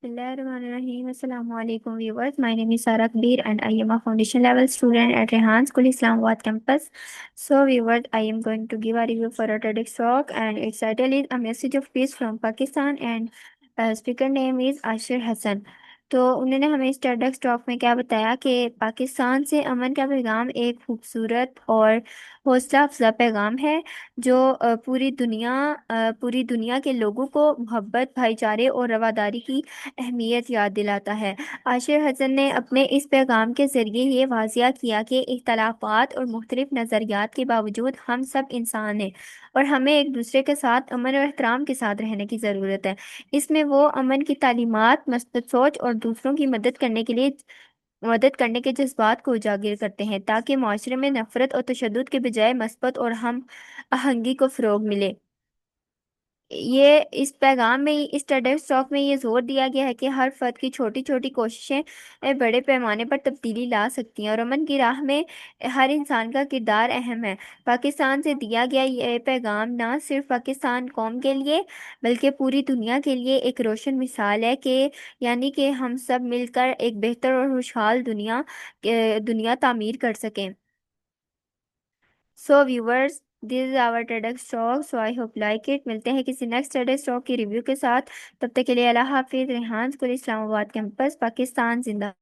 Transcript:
Bismillahirrahmanirrahim. Assalamu alaikum viewers. My name is Sarah Kabir and I am a foundation level student at Rehan School Islamabad campus. So viewers, I am going to give a review for a TEDx talk and its title is A Message of Peace from Pakistan and speaker name is Ashir Hassan. तो उन्होंने हमें इस TEDx talk में क्या बताया कि पाकिस्तान से अमन का पैगाम एक खूबसूरत और हौसला अफजा पैगाम है जो पूरी दुनिया के लोगों को मोहब्बत भाईचारे और रवादारी की अहमियत याद दिलाता है। आशिर हसन ने अपने इस पैगाम के ज़रिए ये वाज़िया किया कि इख्तलाफात और मुख्तलिफ नज़रियात के बावजूद हम सब इंसान हैं और हमें एक दूसरे के साथ अमन और एहतराम के साथ रहने की ज़रूरत है। इसमें वो अमन की तालीमात, मस्बत सोच और दूसरों की मदद करने के जज्बात को उजागर करते हैं ताकि माशरे में नफरत और तशद्दुद के बजाय मस्बत और हम आहंगी को फ़रोग मिले। ये इस पैगाम में इस टेडेक्स टॉक में ये जोर दिया गया है कि हर फर्द की छोटी छोटी कोशिशें बड़े पैमाने पर तब्दीली ला सकती हैं और अमन की राह में हर इंसान का किरदार अहम है। पाकिस्तान से दिया गया ये पैगाम ना सिर्फ पाकिस्तान कौम के लिए बल्कि पूरी दुनिया के लिए एक रोशन मिसाल है कि यानी कि हम सब मिलकर एक बेहतर और खुशहाल दुनिया तामीर कर सकें। So viewers, this is our TEDx talk, so I hope like it. मिलते हैं किसी नेक्स्ट TEDx टॉक की रिव्यू के साथ। तब तक के लिए अल्लाह हाफिज। रेहान स्कूल इस्लामाबाद कैंपस, पाकिस्तान जिंदा।